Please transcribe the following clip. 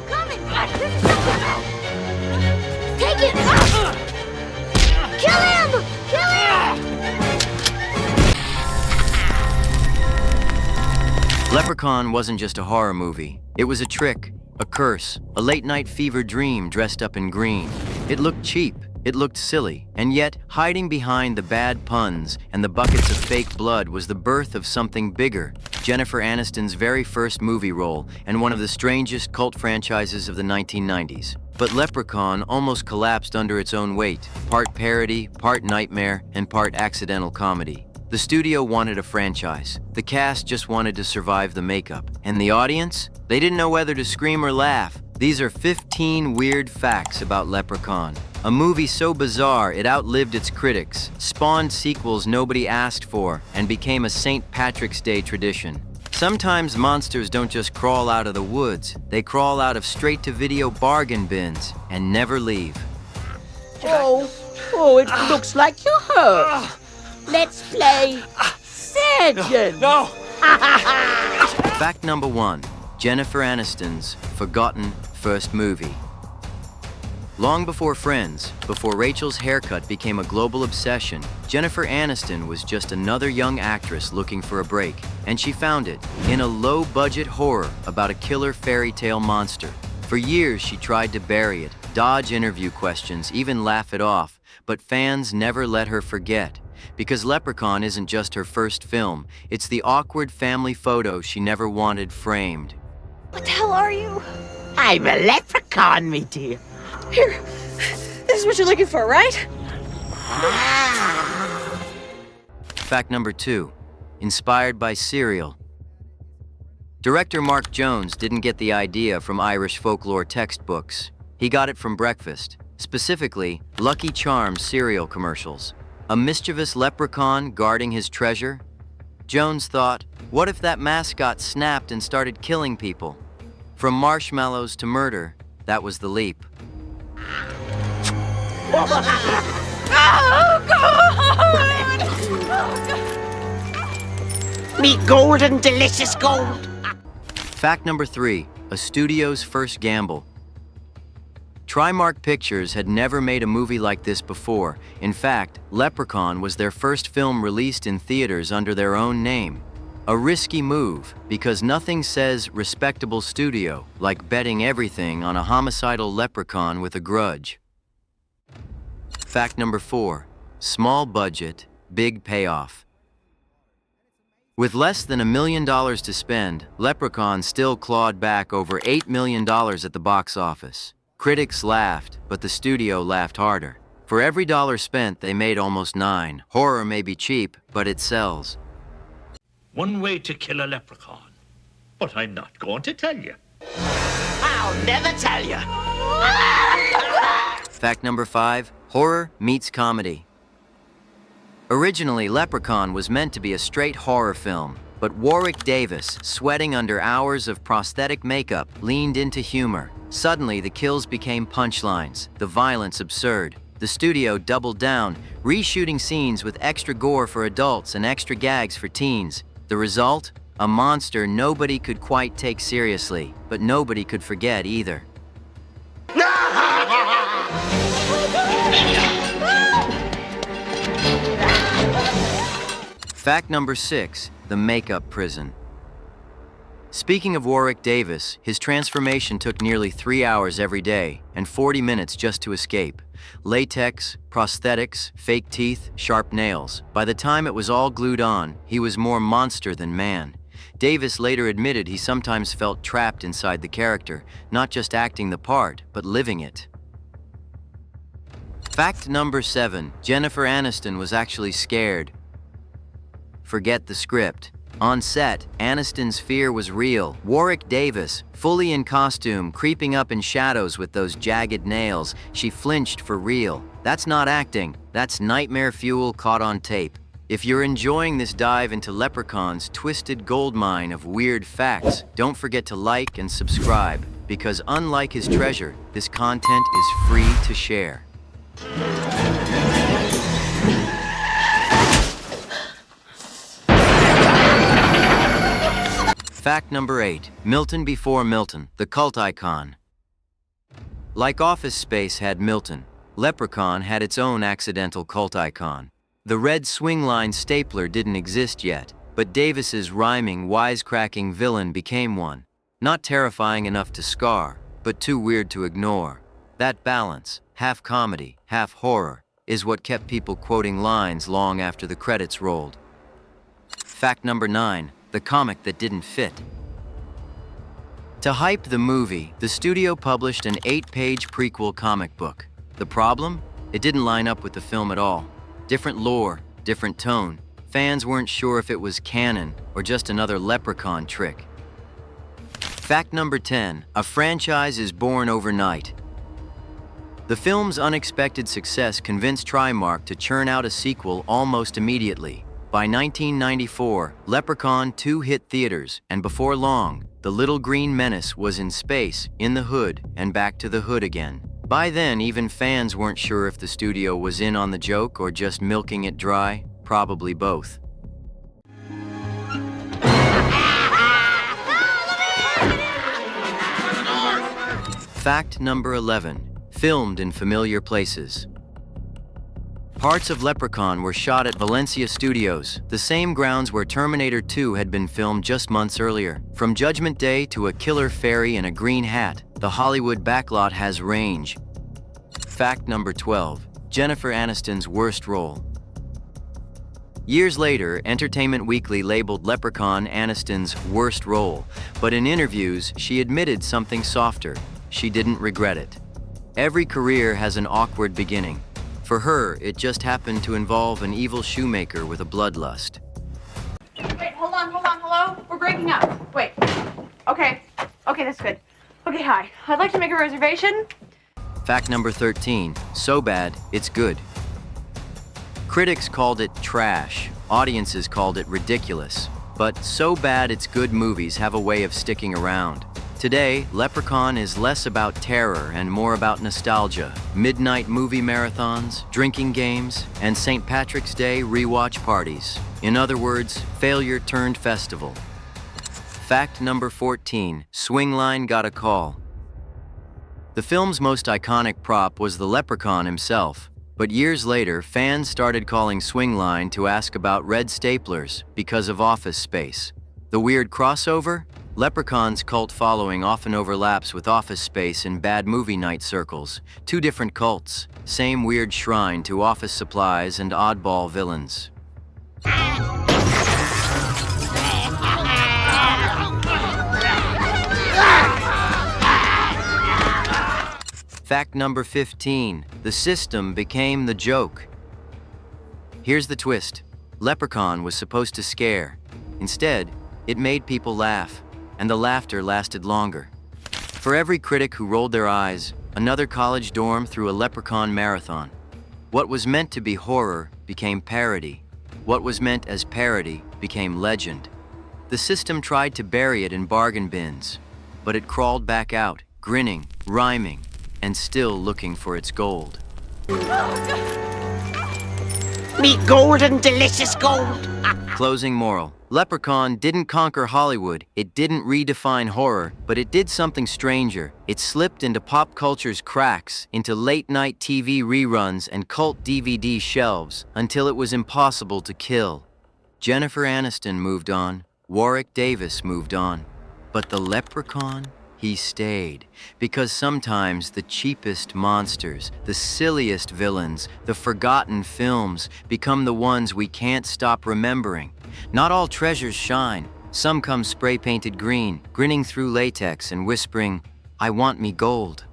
Coming! Take it! Kill him! Kill him! Leprechaun wasn't just a horror movie. It was a trick, a curse, a late-night fever dream dressed up in green. It looked cheap, it looked silly, and yet, hiding behind the bad puns and the buckets of fake blood was the birth of something bigger, Jennifer Aniston's very first movie role and one of the strangest cult franchises of the 1990s. But Leprechaun almost collapsed under its own weight, part parody, part nightmare, and part accidental comedy. The studio wanted a franchise. The cast just wanted to survive the makeup. And the audience? They didn't know whether to scream or laugh. These are 15 weird facts about Leprechaun. A movie so bizarre it outlived its critics, spawned sequels nobody asked for, and became a St. Patrick's Day tradition. Sometimes monsters don't just crawl out of the woods. They crawl out of straight-to-video bargain bins and never leave. Oh, it looks like you're hurt. Let's play surgeon. No! Fact number 1. Jennifer Aniston's forgotten first movie. Long before Friends, before Rachel's haircut became a global obsession, Jennifer Aniston was just another young actress looking for a break, and she found it in a low-budget horror about a killer fairy tale monster. For years, she tried to bury it, dodge interview questions, even laugh it off, but fans never let her forget. Because Leprechaun isn't just her first film, it's the awkward family photo she never wanted framed. What the hell are you? I'm a leprechaun, me dear. Here, this is what you're looking for, right? Fact number 2. Inspired by cereal. Director Mark Jones didn't get the idea from Irish folklore textbooks. He got it from breakfast, specifically Lucky Charms cereal commercials. A mischievous leprechaun guarding his treasure? Jones thought, what if that mascot snapped and started killing people? From marshmallows to murder, that was the leap. Me golden, delicious gold. Fact number 3. A studio's first gamble. Trimark Pictures had never made a movie like this before. In fact, Leprechaun was their first film released in theaters under their own name. A risky move, because nothing says respectable studio like betting everything on a homicidal leprechaun with a grudge. Fact number 4. Small budget, big payoff. With less than $1 million to spend, Leprechaun still clawed back over $8 million at the box office. Critics laughed, but the studio laughed harder. For every dollar spent, they made almost 9. Horror may be cheap, but it sells. One way to kill a leprechaun. But I'm not going to tell you. I'll never tell you. Fact number 5. Horror meets comedy. Originally, Leprechaun was meant to be a straight horror film, but Warwick Davis, sweating under hours of prosthetic makeup, leaned into humor. Suddenly, the kills became punchlines, the violence absurd. The studio doubled down, reshooting scenes with extra gore for adults and extra gags for teens. The result? A monster nobody could quite take seriously, but nobody could forget either. Fact number 6. The makeup prison. Speaking of Warwick Davis, his transformation took nearly 3 hours every day and 40 minutes just to escape. Latex, prosthetics, fake teeth, sharp nails. By the time it was all glued on, he was more monster than man. Davis later admitted he sometimes felt trapped inside the character, not just acting the part, but living it. Fact number 7. Jennifer Aniston was actually scared. Forget the script. On set, Aniston's fear was real. Warwick Davis, fully in costume, creeping up in shadows with those jagged nails, she flinched for real. That's not acting, that's nightmare fuel caught on tape. If you're enjoying this dive into Leprechaun's twisted goldmine of weird facts, don't forget to like and subscribe, because unlike his treasure, this content is free to share. Fact number 8. Milton before Milton, the cult icon. Like Office Space had Milton, Leprechaun had its own accidental cult icon. The red swing line stapler didn't exist yet, but Davis's rhyming, wisecracking villain became one. Not terrifying enough to scar, but too weird to ignore. That balance, half comedy, half horror, is what kept people quoting lines long after the credits rolled. Fact number 9. The comic that didn't fit. To hype the movie, the studio published an 8-page prequel comic book. The problem? It didn't line up with the film at all. Different lore, different tone. Fans weren't sure if it was canon or just another Leprechaun trick. Fact number 10. A franchise is born overnight. The film's unexpected success convinced Trimark to churn out a sequel almost immediately. By 1994, Leprechaun 2 hit theaters, and before long, the little green menace was in space, in the hood, and back to the hood again. By then, even fans weren't sure if the studio was in on the joke or just milking it dry. Probably both. Fact number 11. Filmed in familiar places. Parts of Leprechaun were shot at Valencia Studios, the same grounds where Terminator 2 had been filmed just months earlier. From Judgment Day to a killer fairy in a green hat, the Hollywood backlot has range. Fact number 12. Jennifer Aniston's worst role. Years later, Entertainment Weekly labeled Leprechaun Aniston's worst role, but in interviews, she admitted something softer. She didn't regret it. Every career has an awkward beginning. For her, it just happened to involve an evil shoemaker with a bloodlust. Wait, hold on, hello? We're breaking up. Wait. Okay, that's good. Okay, hi. I'd like to make a reservation. Fact number 13. So bad, it's good. Critics called it trash. Audiences called it ridiculous. But so bad it's good movies have a way of sticking around. Today, Leprechaun is less about terror and more about nostalgia, midnight movie marathons, drinking games, and St. Patrick's Day rewatch parties. In other words, failure turned festival. Fact number 14. Swingline got a call. The film's most iconic prop was the Leprechaun himself, but years later, fans started calling Swingline to ask about red staplers because of Office Space. The weird crossover? Leprechaun's cult following often overlaps with Office Space in bad movie night circles. Two different cults, same weird shrine to office supplies and oddball villains. Fact number 15. The system became the joke. Here's the twist. Leprechaun was supposed to scare. Instead, it made people laugh. And the laughter lasted longer. For every critic who rolled their eyes, another college dorm threw a Leprechaun marathon. What was meant to be horror became parody. What was meant as parody became legend. The system tried to bury it in bargain bins, but it crawled back out, grinning, rhyming, and still looking for its gold. Me golden, delicious gold. Closing moral. Leprechaun didn't conquer Hollywood, it didn't redefine horror, but it did something stranger. It slipped into pop culture's cracks, into late-night TV reruns and cult DVD shelves, until it was impossible to kill. Jennifer Aniston moved on, Warwick Davis moved on, but the Leprechaun? He stayed, because sometimes the cheapest monsters, the silliest villains, the forgotten films become the ones we can't stop remembering. Not all treasures shine. Some come spray-painted green, grinning through latex and whispering, "I want me gold."